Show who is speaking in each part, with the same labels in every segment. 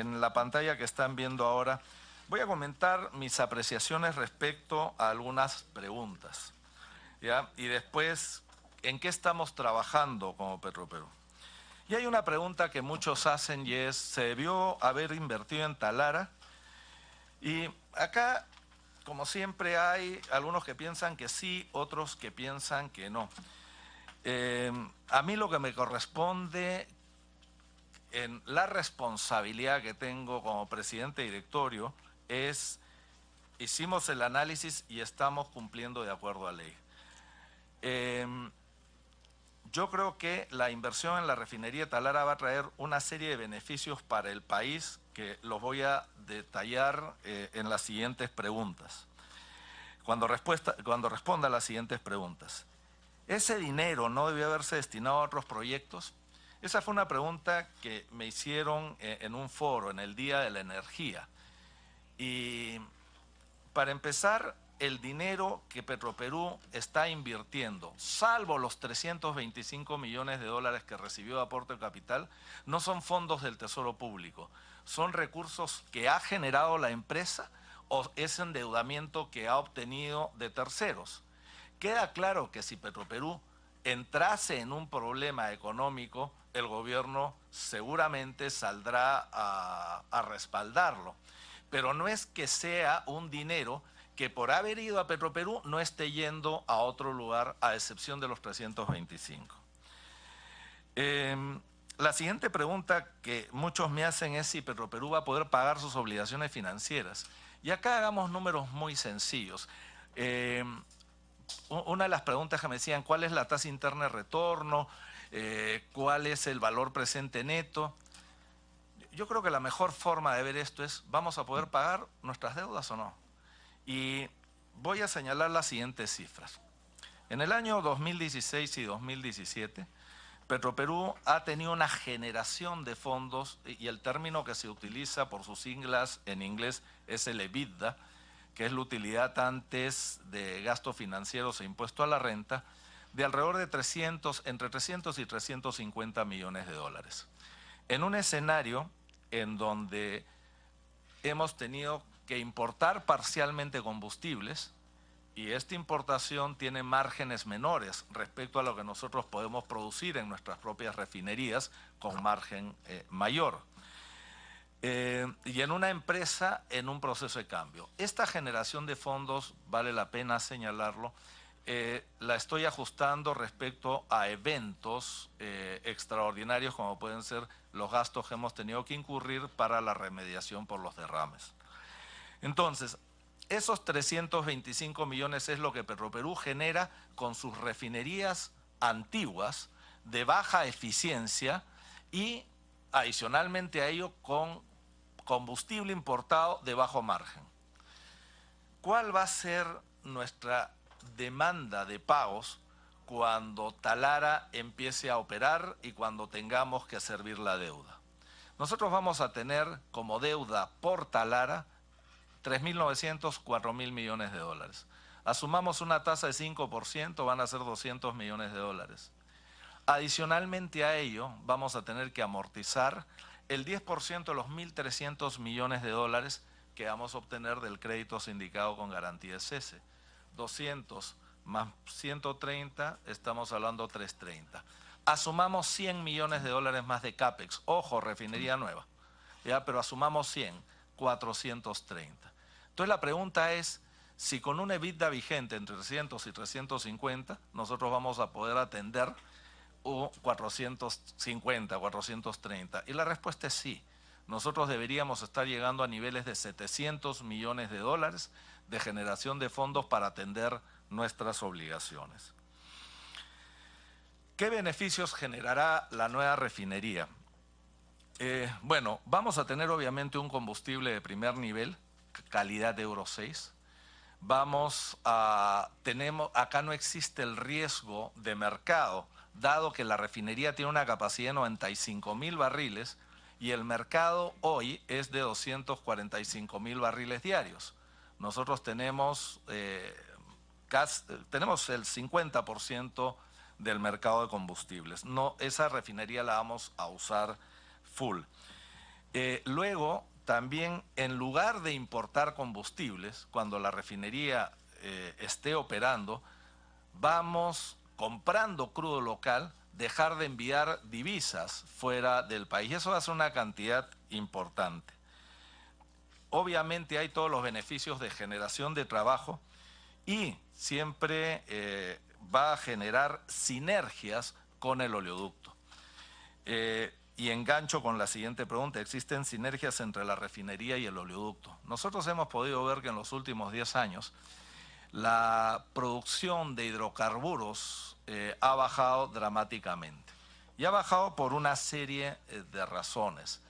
Speaker 1: en la pantalla que están viendo ahora, voy a comentar mis apreciaciones respecto a algunas preguntas, ¿ya? Y después, ¿en qué estamos trabajando como Petroperú? Y hay una pregunta que muchos hacen y es, ¿se debió haber invertido en Talara? Y acá, como siempre, hay algunos que piensan que sí, otros que piensan que no. A mí lo que me corresponde en la responsabilidad que tengo como presidente de directorio es, hicimos el análisis y estamos cumpliendo de acuerdo a ley. Yo creo que la inversión en la refinería de Talara va a traer una serie de beneficios para el país que los voy a detallar en las siguientes preguntas, cuando responda a las siguientes preguntas. ¿Ese dinero no debió haberse destinado a otros proyectos? Esa fue una pregunta que me hicieron en un foro, en el Día de la Energía. Y para empezar, el dinero que Petroperú está invirtiendo, salvo los 325 millones de dólares que recibió de aporte de capital, no son fondos del Tesoro Público, son recursos que ha generado la empresa o es endeudamiento que ha obtenido de terceros. Queda claro que si Petroperú entrase en un problema económico, el gobierno seguramente saldrá a respaldarlo. Pero no es que sea un dinero que por haber ido a Petroperú no esté yendo a otro lugar, a excepción de los 325. La siguiente pregunta que muchos me hacen es si Petroperú va a poder pagar sus obligaciones financieras. Y acá hagamos números muy sencillos. Una de las preguntas que me decían, ¿cuál es la tasa interna de retorno? ¿Cuál es el valor presente neto? Yo creo que la mejor forma de ver esto es, ¿vamos a poder pagar nuestras deudas o no? Y voy a señalar las siguientes cifras. En el año 2016 y 2017, Petroperú ha tenido una generación de fondos, y el término que se utiliza por sus siglas en inglés es el EBITDA, que es la utilidad antes de gastos financieros e impuesto a la renta, de alrededor de entre 300 y 350 millones de dólares. En un escenario en donde hemos tenido que importar parcialmente combustibles y esta importación tiene márgenes menores respecto a lo que nosotros podemos producir en nuestras propias refinerías con margen mayor. Y en una empresa en un proceso de cambio. Esta generación de fondos, vale la pena señalarlo, la estoy ajustando respecto a eventos extraordinarios como pueden ser los gastos que hemos tenido que incurrir para la remediación por los derrames. Entonces, esos 325 millones es lo que Petroperú genera con sus refinerías antiguas de baja eficiencia y adicionalmente a ello con combustible importado de bajo margen. ¿Cuál va a ser nuestra demanda de pagos cuando Talara empiece a operar y cuando tengamos que servir la deuda? Nosotros vamos a tener como deuda por Talara 3.900, 4.000 millones de dólares. Asumamos una tasa de 5%, van a ser 200 millones de dólares. Adicionalmente a ello, vamos a tener que amortizar el 10% de los 1.300 millones de dólares que vamos a obtener del crédito sindicado con garantía de cese. 200 más 130, estamos hablando 330. Asumamos 100 millones de dólares más de CAPEX. Ojo, refinería nueva. ¿Ya? Pero asumamos 100, 430. Entonces la pregunta es, si con un EBITDA vigente entre 300 y 350, nosotros vamos a poder atender 450, 430. Y la respuesta es sí. Nosotros deberíamos estar llegando a niveles de 700 millones de dólares de generación de fondos para atender nuestras obligaciones. ¿Qué beneficios generará la nueva refinería? Bueno, vamos a tener obviamente un combustible de primer nivel, calidad Euro 6. Acá no existe el riesgo de mercado, dado que la refinería tiene una capacidad de 95.000 barriles y el mercado hoy es de 245.000 barriles diarios. Nosotros tenemos el 50% del mercado de combustibles. No, esa refinería la vamos a usar full. Luego, también, en lugar de importar combustibles, cuando la refinería esté operando, vamos comprando crudo local, dejar de enviar divisas fuera del país. Eso va a ser una cantidad importante. Obviamente hay todos los beneficios de generación de trabajo y siempre va a generar sinergias con el oleoducto. Y engancho con la siguiente pregunta: ¿existen sinergias entre la refinería y el oleoducto? Nosotros hemos podido ver que en los últimos 10 años la producción de hidrocarburos ha bajado dramáticamente. Y ha bajado por una serie de razones.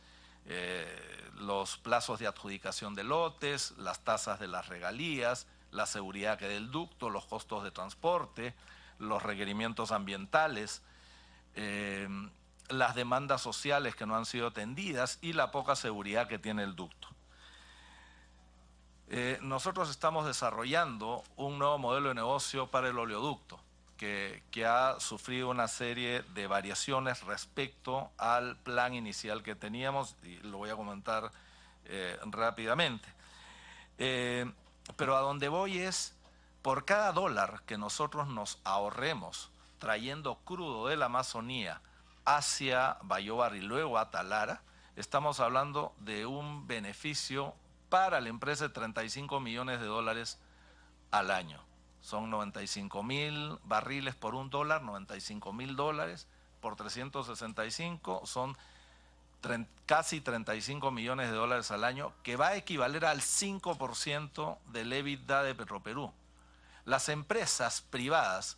Speaker 1: Los plazos de adjudicación de lotes, las tasas de las regalías, la seguridad que del ducto, los costos de transporte, los requerimientos ambientales, las demandas sociales que no han sido atendidas y la poca seguridad que tiene el ducto. Nosotros estamos desarrollando un nuevo modelo de negocio para el oleoducto que ha sufrido una serie de variaciones respecto al plan inicial que teníamos, y lo voy a comentar rápidamente. Pero a donde voy es, por cada dólar que nosotros nos ahorremos trayendo crudo de la Amazonía hacia Bayobar y luego a Talara, estamos hablando de un beneficio para la empresa de 35 millones de dólares al año. Son 95.000 barriles por $1, 95.000 dólares por 365, son casi 35 millones de dólares al año, que va a equivaler al 5% del EBITDA de Petroperú. Las empresas privadas,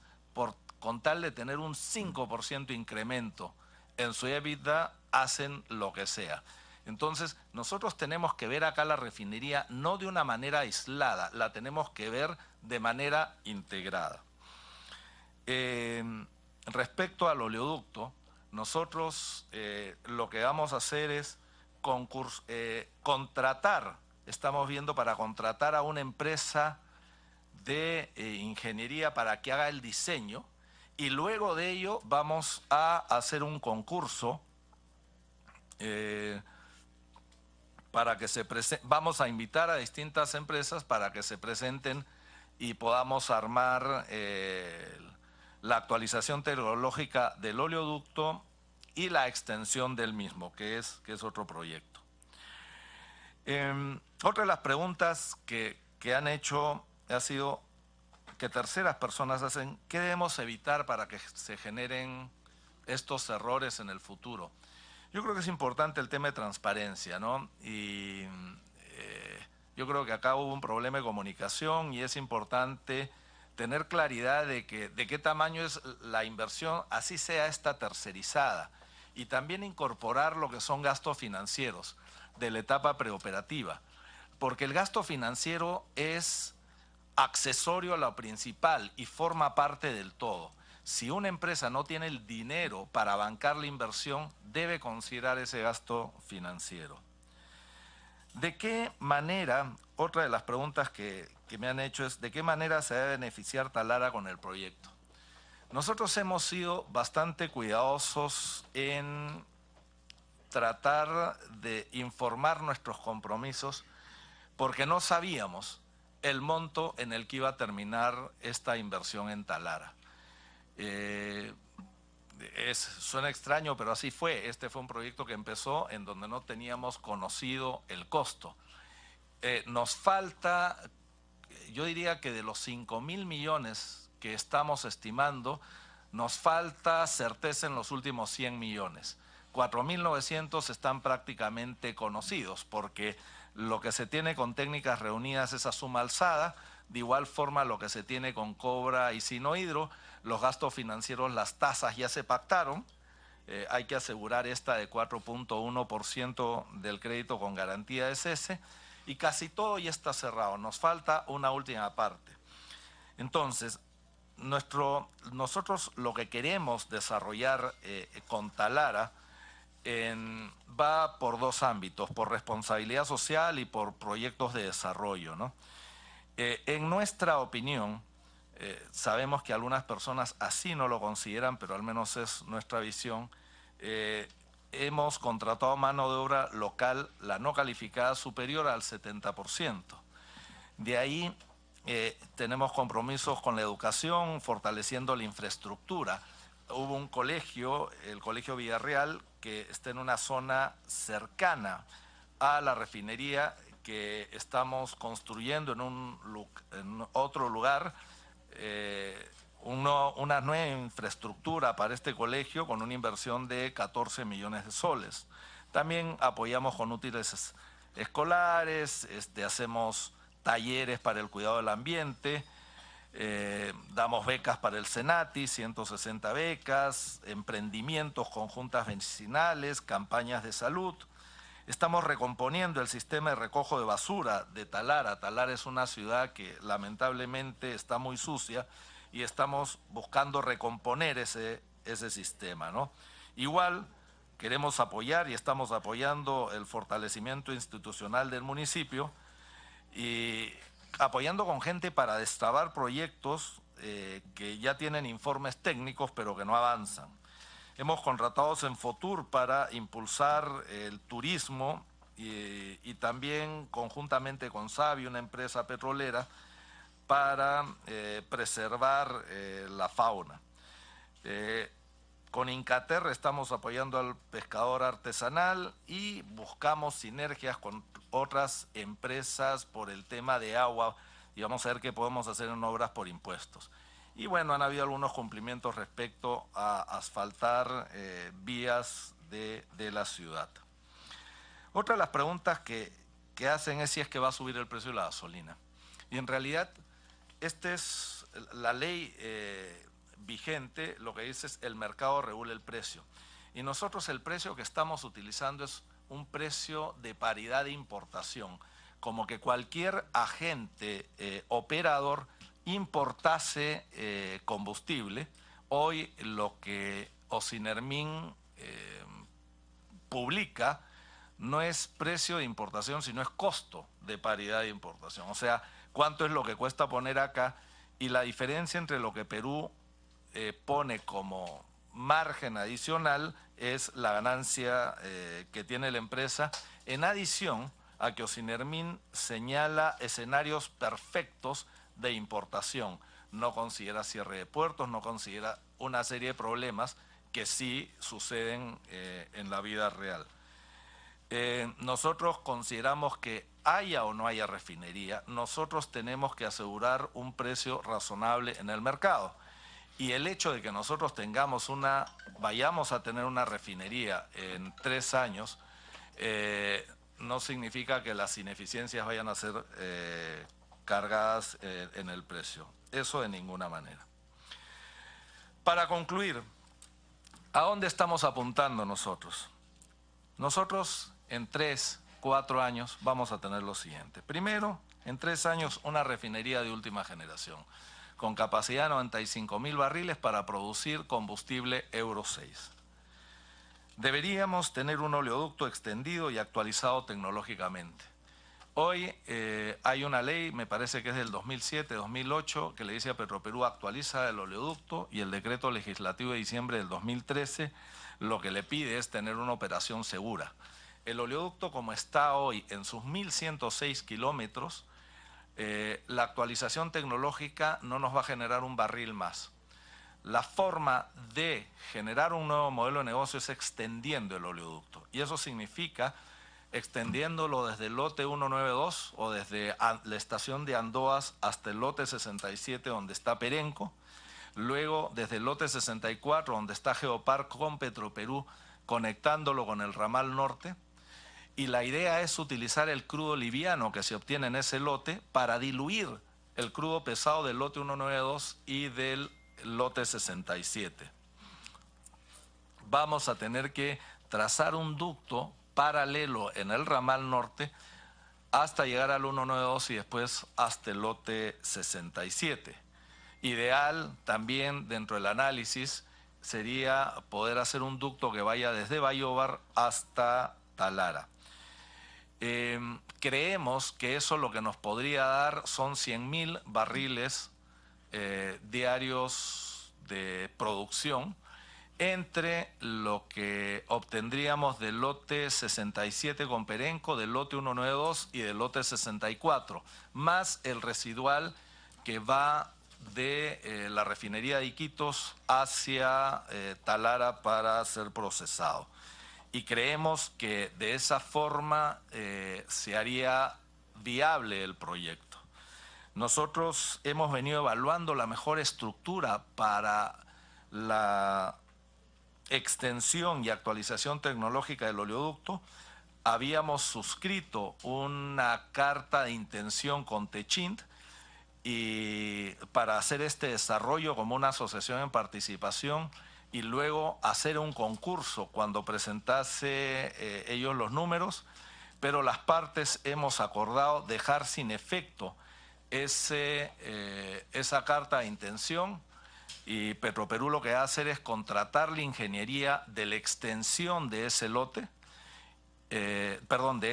Speaker 1: con tal de tener un 5% incremento en su EBITDA, hacen lo que sea. Entonces, nosotros tenemos que ver acá la refinería no de una manera aislada, la tenemos que ver de manera integrada. Respecto al oleoducto, nosotros lo que vamos a hacer es contratar, estamos viendo para contratar a una empresa de ingeniería para que haga el diseño, y luego de ello vamos a hacer un concurso para que vamos a invitar a distintas empresas para que se presenten y podamos armar la actualización tecnológica del oleoducto y la extensión del mismo, que es otro proyecto. Otra de las preguntas que han hecho ha sido que terceras personas hacen: ¿qué debemos evitar para que se generen estos errores en el futuro? Yo creo que es importante el tema de transparencia, ¿no? Y yo creo que acá hubo un problema de comunicación y es importante tener claridad de qué tamaño es la inversión, así sea esta tercerizada, y también incorporar lo que son gastos financieros de la etapa preoperativa, porque el gasto financiero es accesorio a lo principal y forma parte del todo. Si una empresa no tiene el dinero para bancar la inversión, debe considerar ese gasto financiero. ¿De qué manera? Otra de las preguntas que me han hecho es: ¿de qué manera se debe beneficiar Talara con el proyecto? Nosotros hemos sido bastante cuidadosos en tratar de informar nuestros compromisos, porque no sabíamos el monto en el que iba a terminar esta inversión en Talara. Suena extraño, pero así fue. Este fue un proyecto que empezó en donde no teníamos conocido el costo. Nos falta, yo diría que de los 5.000 millones que estamos estimando, nos falta certeza en los últimos 100 millones. 4.900 están prácticamente conocidos, porque lo que se tiene con Técnicas Reunidas es a suma alzada. De igual forma, lo que se tiene con Cobra y Sinohidro, los gastos financieros, las tasas ya se pactaron. Hay que asegurar esta de 4.1% del crédito con garantía de cese, y casi todo ya está cerrado. Nos falta una última parte. Entonces, nosotros lo que queremos desarrollar con Talara va por dos ámbitos: por responsabilidad social y por proyectos de desarrollo, ¿no? En nuestra opinión, sabemos que algunas personas así no lo consideran, pero al menos es nuestra visión, hemos contratado mano de obra local, la no calificada, superior al 70%. De ahí tenemos compromisos con la educación, fortaleciendo la infraestructura. Hubo un colegio, el Colegio Villarreal, que está en una zona cercana a la refinería que estamos construyendo en otro lugar, una nueva infraestructura para este colegio con una inversión de 14 millones de soles. También apoyamos con útiles escolares, hacemos talleres para el cuidado del ambiente, damos becas para el Senati, 160 becas, emprendimientos, conjuntas vecinales, campañas de salud. Estamos recomponiendo el sistema de recojo de basura de Talara. Talara es una ciudad que lamentablemente está muy sucia y estamos buscando recomponer ese sistema, ¿no? Igual queremos apoyar y estamos apoyando el fortalecimiento institucional del municipio y apoyando con gente para destrabar proyectos que ya tienen informes técnicos pero que no avanzan. Hemos contratado Senfotur para impulsar el turismo y también conjuntamente con Savi, una empresa petrolera, para preservar la fauna. Con Incaterra estamos apoyando al pescador artesanal y buscamos sinergias con otras empresas por el tema de agua y vamos a ver qué podemos hacer en obras por impuestos. Y bueno, han habido algunos cumplimientos respecto a asfaltar vías de la ciudad. Otra de las preguntas que hacen es si es que va a subir el precio de la gasolina. Y en realidad, esta es la ley vigente, lo que dice es el mercado regula el precio. Y nosotros el precio que estamos utilizando es un precio de paridad de importación, como que cualquier agente operador importase combustible. Hoy lo que Ocinermin publica no es precio de importación, sino es costo de paridad de importación. O sea, cuánto es lo que cuesta poner acá y la diferencia entre lo que Perú pone como margen adicional es la ganancia que tiene la empresa, en adición a que Ocinermin señala escenarios perfectos de importación. No considera cierre de puertos, no considera una serie de problemas que sí suceden en la vida real. Nosotros consideramos que haya o no haya refinería, nosotros tenemos que asegurar un precio razonable en el mercado. Y el hecho de que nosotros vayamos a tener una refinería en 3 años, no significa que las ineficiencias vayan a ser cargadas en el precio. Eso de ninguna manera. Para concluir, ¿a dónde estamos apuntando nosotros? Nosotros en 3, 4 años vamos a tener lo siguiente. Primero, en 3 años, una refinería de última generación, con capacidad de 95.000 barriles para producir combustible Euro 6. Deberíamos tener un oleoducto extendido y actualizado tecnológicamente. Hoy hay una ley, me parece que es del 2007-2008, que le dice a Petroperú actualiza el oleoducto, y el decreto legislativo de diciembre del 2013 lo que le pide es tener una operación segura. El oleoducto, como está hoy en sus 1.106 kilómetros, la actualización tecnológica no nos va a generar un barril más. La forma de generar un nuevo modelo de negocio es extendiendo el oleoducto, y eso significa extendiéndolo desde el lote 192 o desde la estación de Andoas hasta el lote 67 donde está Perenco, luego desde el lote 64 donde está Geopark con Petroperú, conectándolo con el ramal norte, y la idea es utilizar el crudo liviano que se obtiene en ese lote para diluir el crudo pesado del lote 192 y del lote 67. Vamos a tener que trazar un ducto paralelo en el ramal norte hasta llegar al 192 y después hasta el lote 67. Ideal también dentro del análisis sería poder hacer un ducto que vaya desde Bayóvar hasta Talara. Creemos que eso lo que nos podría dar son 100.000 barriles diarios de producción, entre lo que obtendríamos del lote 67 con Perenco, del lote 192 y del lote 64, más el residual que va de la refinería de Iquitos hacia Talara para ser procesado. Y creemos que de esa forma se haría viable el proyecto. Nosotros hemos venido evaluando la mejor estructura para la extensión y actualización tecnológica del oleoducto. Habíamos suscrito una carta de intención con Techint y para hacer este desarrollo como una asociación en participación y luego hacer un concurso cuando presentase ellos los números, pero las partes hemos acordado dejar sin efecto esa carta de intención, y Petroperú lo que va a hacer es contratar la ingeniería de la extensión de ese lote, de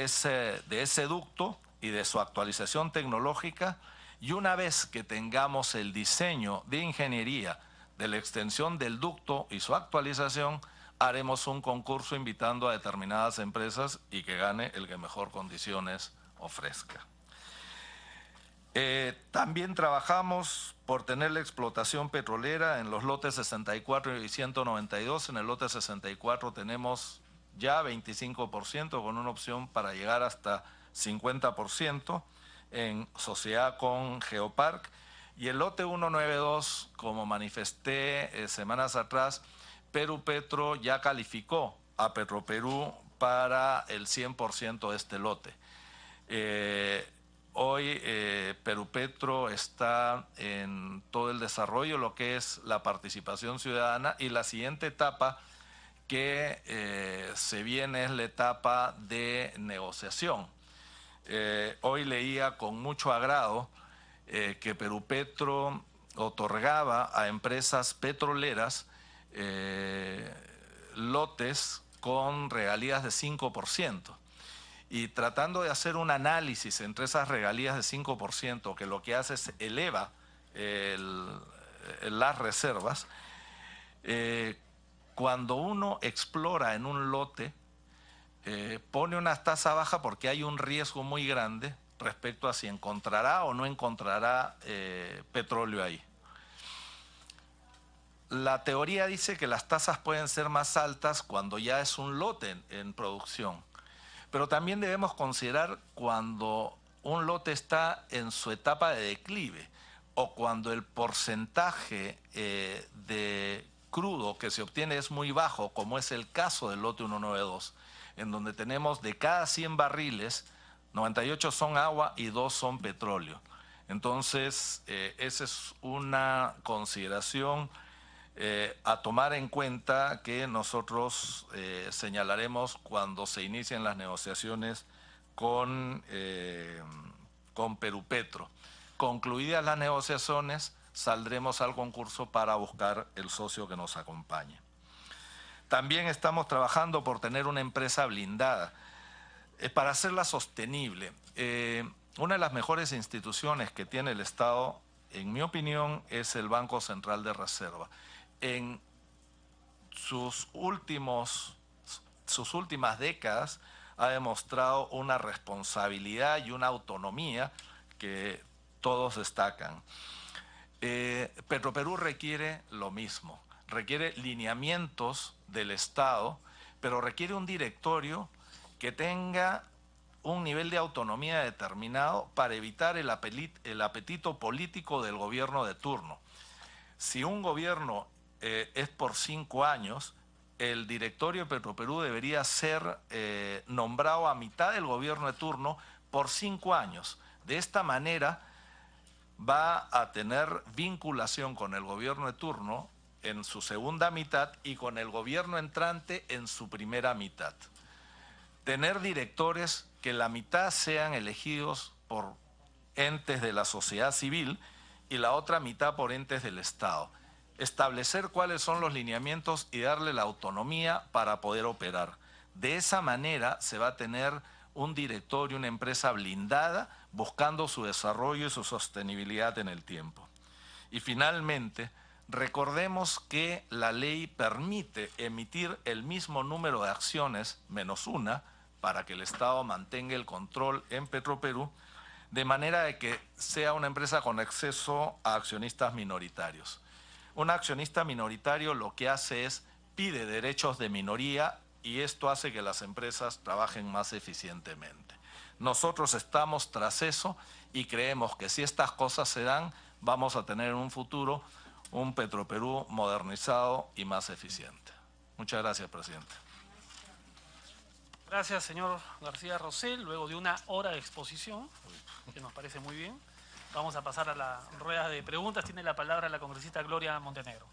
Speaker 1: ese ducto y de su actualización tecnológica, y una vez que tengamos el diseño de ingeniería de la extensión del ducto y su actualización, haremos un concurso invitando a determinadas empresas y que gane el que mejor condiciones ofrezca. También trabajamos por tener la explotación petrolera en los lotes 64 y 192. En el lote 64 tenemos ya 25% con una opción para llegar hasta 50% en sociedad con Geopark. Y el lote 192, como manifesté semanas atrás, Perupetro ya calificó a Petroperú para el 100% de este lote. Hoy Perupetro está en todo el desarrollo, lo que es la participación ciudadana, y la siguiente etapa que se viene es la etapa de negociación. Hoy leía con mucho agrado que Perupetro otorgaba a empresas petroleras lotes con regalías de 5%. Y tratando de hacer un análisis entre esas regalías de 5%, que lo que hace es eleva las reservas, cuando uno explora en un lote, pone una tasa baja porque hay un riesgo muy grande respecto a si encontrará o no encontrará petróleo ahí. La teoría dice que las tasas pueden ser más altas cuando ya es un lote en producción. Pero también debemos considerar cuando un lote está en su etapa de declive o cuando el porcentaje de crudo que se obtiene es muy bajo, como es el caso del lote 192, en donde tenemos de cada 100 barriles, 98 son agua y 2 son petróleo. Entonces, esa es una consideración a tomar en cuenta que nosotros señalaremos cuando se inicien las negociaciones con Perupetro. Concluidas las negociaciones, saldremos al concurso para buscar el socio que nos acompañe. También estamos trabajando por tener una empresa blindada para hacerla sostenible. Una de las mejores instituciones que tiene el Estado, en mi opinión, es el Banco Central de Reserva. En sus últimas décadas ha demostrado una responsabilidad y una autonomía que todos destacan. Petroperú requiere lo mismo, requiere lineamientos del Estado, pero requiere un directorio que tenga un nivel de autonomía determinado para evitar el apetito político del gobierno de turno. Si un gobierno es por 5 años, el directorio de Petroperú debería ser nombrado a mitad del gobierno de turno por 5 años. De esta manera va a tener vinculación con el gobierno de turno en su segunda mitad y con el gobierno entrante en su primera mitad. Tener directores que la mitad sean elegidos por entes de la sociedad civil y la otra mitad por entes del Estado. Establecer cuáles son los lineamientos y darle la autonomía para poder operar. De esa manera se va a tener un directorio, una empresa blindada, buscando su desarrollo y su sostenibilidad en el tiempo. Y finalmente, Recordemos que la ley permite emitir el mismo número de acciones menos una para que el Estado mantenga el control en Petroperú, de manera de que sea una empresa con acceso a accionistas minoritarios. Un accionista minoritario lo que hace es pide derechos de minoría y esto hace que las empresas trabajen más eficientemente. Nosotros estamos tras eso y creemos que si estas cosas se dan, vamos a tener en un futuro un Petroperú modernizado y más eficiente. Muchas gracias, presidente.
Speaker 2: Gracias, señor García Rosell. Luego de una hora de exposición, que nos parece muy bien, vamos a pasar a la rueda de preguntas. Tiene la palabra la congresista Gloria Montenegro.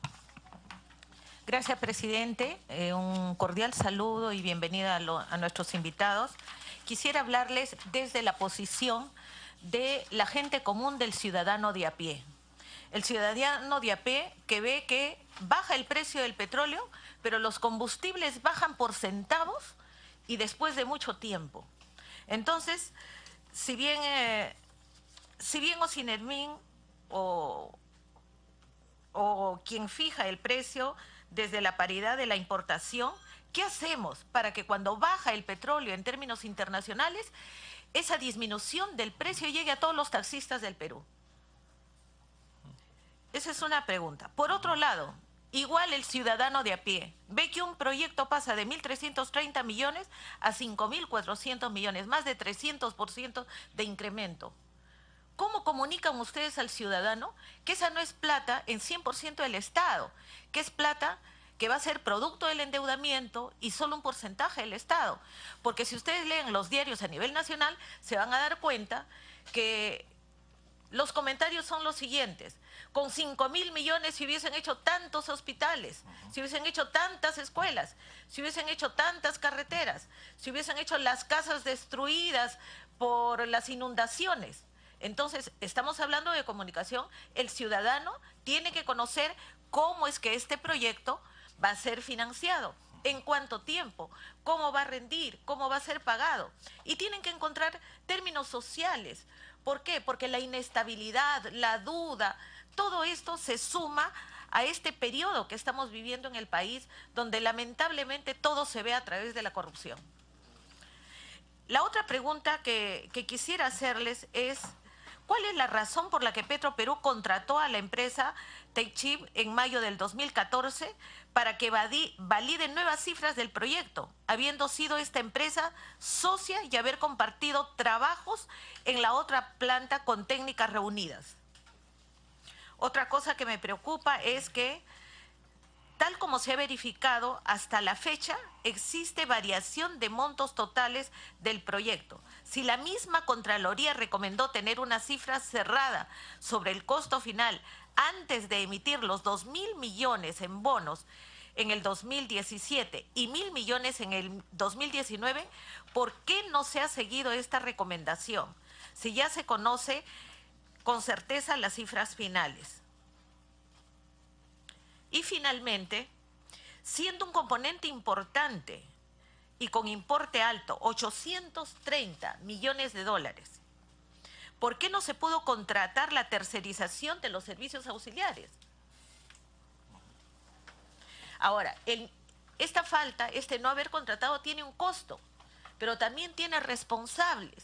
Speaker 3: Gracias, presidente. Un cordial saludo y bienvenida a nuestros invitados. Quisiera hablarles desde la posición de la gente común, del ciudadano de a pie. El ciudadano de a pie que ve que baja el precio del petróleo, pero los combustibles bajan por centavos y después de mucho tiempo. Entonces, si bien Ocinermin o quien fija el precio desde la paridad de la importación, ¿qué hacemos para que cuando baja el petróleo en términos internacionales, esa disminución del precio llegue a todos los taxistas del Perú? Esa es una pregunta. Por otro lado, igual el ciudadano de a pie ve que un proyecto pasa de 1.330 millones a 5.400 millones, más de 300% de incremento. ¿Cómo comunican ustedes al ciudadano que esa no es plata en 100% del Estado, que es plata que va a ser producto del endeudamiento y solo un porcentaje del Estado? Porque si ustedes leen los diarios a nivel nacional, se van a dar cuenta que los comentarios son los siguientes: con 5.000 millones si hubiesen hecho tantos hospitales, si hubiesen hecho tantas escuelas, si hubiesen hecho tantas carreteras, si hubiesen hecho las casas destruidas por las inundaciones. Entonces, estamos hablando de comunicación. El ciudadano tiene que conocer cómo es que este proyecto va a ser financiado, en cuánto tiempo, cómo va a rendir, cómo va a ser pagado. Y tienen que encontrar términos sociales. ¿Por qué? Porque la inestabilidad, la duda, todo esto se suma a este periodo que estamos viviendo en el país, donde lamentablemente todo se ve a través de la corrupción. La otra pregunta que quisiera hacerles es: ¿cuál es la razón por la que Petroperú contrató a la empresa Techip en mayo del 2014 para que valide nuevas cifras del proyecto, habiendo sido esta empresa socia y haber compartido trabajos en la otra planta con técnicas reunidas? Otra cosa que me preocupa es que, tal como se ha verificado hasta la fecha, existe variación de montos totales del proyecto. Si la misma Contraloría recomendó tener una cifra cerrada sobre el costo final antes de emitir los 2.000 millones en bonos en el 2017 y 1.000 millones en el 2019, ¿por qué no se ha seguido esta recomendación? Si ya se conoce con certeza las cifras finales. Y finalmente, siendo un componente importante y con importe alto, 830 millones de dólares, ¿por qué no se pudo contratar la tercerización de los servicios auxiliares? Ahora, esta falta, este no haber contratado, tiene un costo, pero también tiene responsables.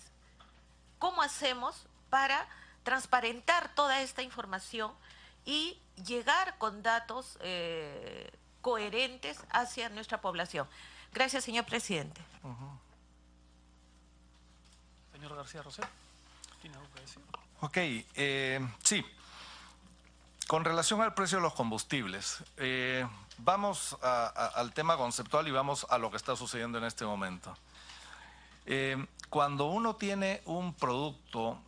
Speaker 3: ¿Cómo hacemos para transparentar toda esta información y llegar con datos coherentes hacia nuestra población? Gracias, señor presidente.
Speaker 2: Señor García Rosell, ¿tiene algo que decir?
Speaker 1: Ok, sí. Con relación al precio de los combustibles, vamos al tema conceptual y vamos a lo que está sucediendo en este momento. Cuando uno tiene un producto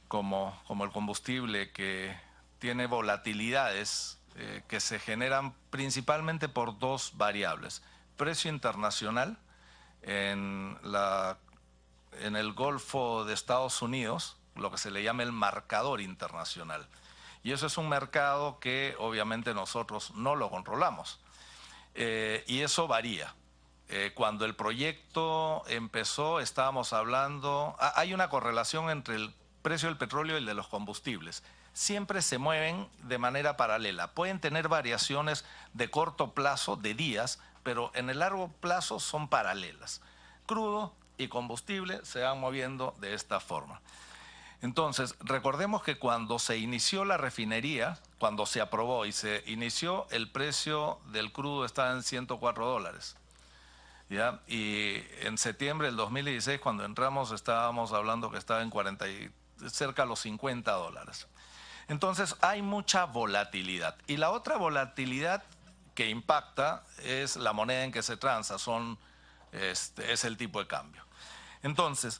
Speaker 1: como el combustible, que tiene volatilidades que se generan principalmente por dos variables: precio internacional en el Golfo de Estados Unidos, lo que se le llama el marcador internacional. Y eso es un mercado que obviamente nosotros no lo controlamos. Y eso varía. Cuando el proyecto empezó, estábamos hablando... hay una correlación entre el precio del petróleo y el de los combustibles. siempre se mueven de manera paralela. Pueden tener variaciones de corto plazo, de días, pero en el largo plazo son paralelas. Crudo y combustible se van moviendo de esta forma. Entonces, recordemos que cuando se inició la refinería, cuando se aprobó y se inició, el precio del crudo estaba en $104. ¿Ya? Y en septiembre del 2016, cuando entramos, estábamos hablando que estaba en cerca de los $50. Entonces, hay mucha volatilidad. Y la otra volatilidad que impacta es la moneda en que se transa, es el tipo de cambio. Entonces,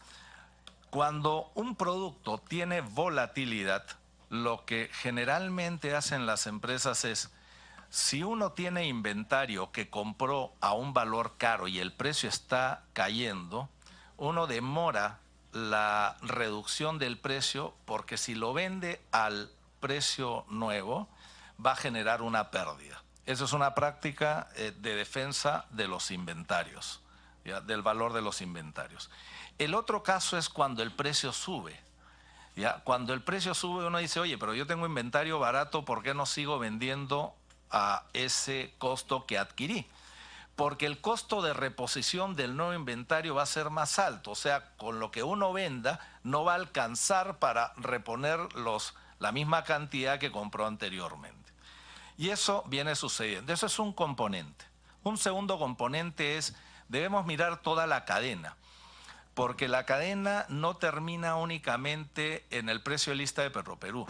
Speaker 1: cuando un producto tiene volatilidad, lo que generalmente hacen las empresas es, si uno tiene inventario que compró a un valor caro y el precio está cayendo, uno demora la reducción del precio porque si lo vende al precio nuevo va a generar una pérdida. Eso es una práctica de defensa de los inventarios, ¿ya? Del valor de los inventarios. El otro caso es cuando el precio sube. ¿Ya? Cuando el precio sube uno dice, oye, pero yo tengo inventario barato, ¿por qué no sigo vendiendo a ese costo que adquirí? Porque el costo de reposición del nuevo inventario va a ser más alto. O sea, con lo que uno venda no va a alcanzar para reponer la misma cantidad que compró anteriormente. Y eso viene sucediendo. Eso es un componente. Un segundo componente es, debemos mirar toda la cadena. Porque la cadena no termina únicamente en el precio de lista de Petroperú.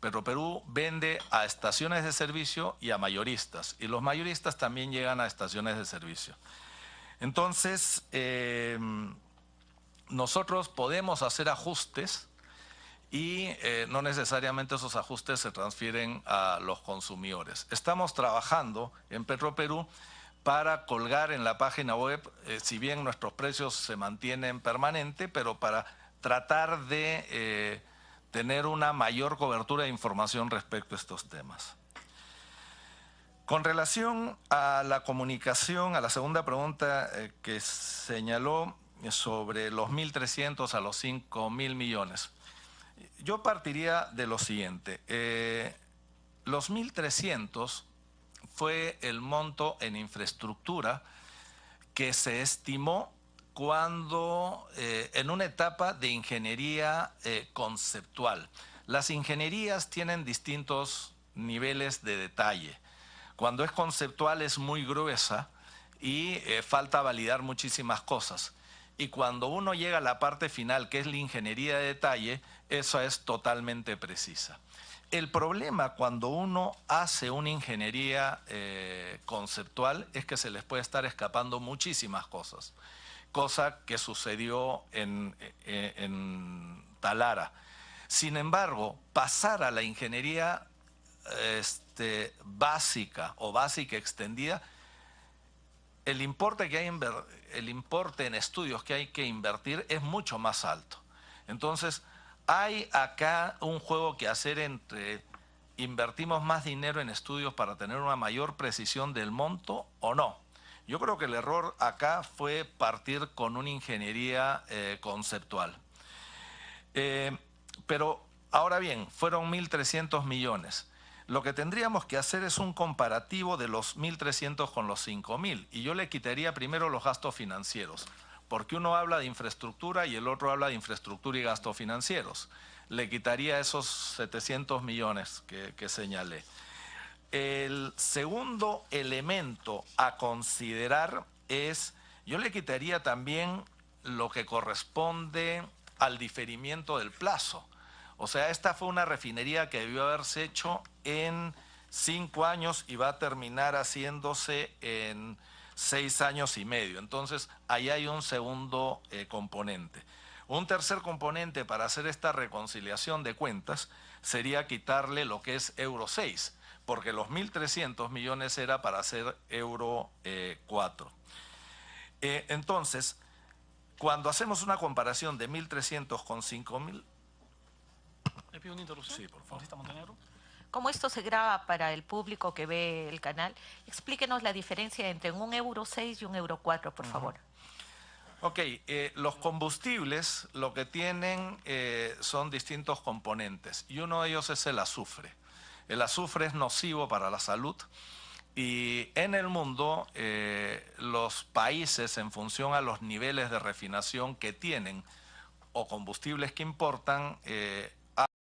Speaker 1: Petroperú vende a estaciones de servicio y a mayoristas. Y los mayoristas también llegan a estaciones de servicio. Entonces, nosotros podemos hacer ajustes y no necesariamente esos ajustes se transfieren a los consumidores. Estamos trabajando en Petroperú para colgar en la página web, si bien nuestros precios se mantienen permanente, pero para tratar de tener una mayor cobertura de información respecto a estos temas. Con relación a la comunicación, a la segunda pregunta que señaló sobre los 1.300 a los 5.000 millones, yo partiría de lo siguiente. Los 1.300 fue el monto en infraestructura que se estimó cuando en una etapa de ingeniería conceptual. Las ingenierías tienen distintos niveles de detalle. Cuando es conceptual es muy gruesa y falta validar muchísimas cosas. Y cuando uno llega a la parte final, que es la ingeniería de detalle, eso es totalmente precisa. El problema cuando uno hace una ingeniería conceptual es que se les puede estar escapando muchísimas cosas, cosa que sucedió en Talara. Sin embargo, pasar a la ingeniería básica o básica extendida, el importe en estudios que hay que invertir es mucho más alto. Entonces, hay acá un juego que hacer entre invertimos más dinero en estudios para tener una mayor precisión del monto o no. Yo creo que el error acá fue partir con una ingeniería conceptual. Pero ahora bien, fueron 1.300 millones. Lo que tendríamos que hacer es un comparativo de los 1.300 con los 5.000 y yo le quitaría primero los gastos financieros, porque uno habla de infraestructura y el otro habla de infraestructura y gastos financieros. Le quitaría esos 700 millones que señalé. El segundo elemento a considerar es, yo le quitaría también lo que corresponde al diferimiento del plazo. O sea, esta fue una refinería que debió haberse hecho en 5 años y va a terminar haciéndose en 6 años y medio. Entonces, ahí hay un segundo componente. Un tercer componente para hacer esta reconciliación de cuentas sería quitarle lo que es Euro 6, porque los 1.300 millones era para hacer Euro 4. Entonces, cuando hacemos una comparación de 1.300 con 5.000...
Speaker 2: ¿Le pido una interrupción?
Speaker 1: Sí, por favor.
Speaker 2: Congresista Montenegro.
Speaker 3: Como esto se graba para el público que ve el canal, explíquenos la diferencia entre un Euro 6 y un Euro 4, por favor.
Speaker 1: Ok, los combustibles lo que tienen son distintos componentes y uno de ellos es el azufre. El azufre es nocivo para la salud y en el mundo los países, en función a los niveles de refinación que tienen o combustibles que importan,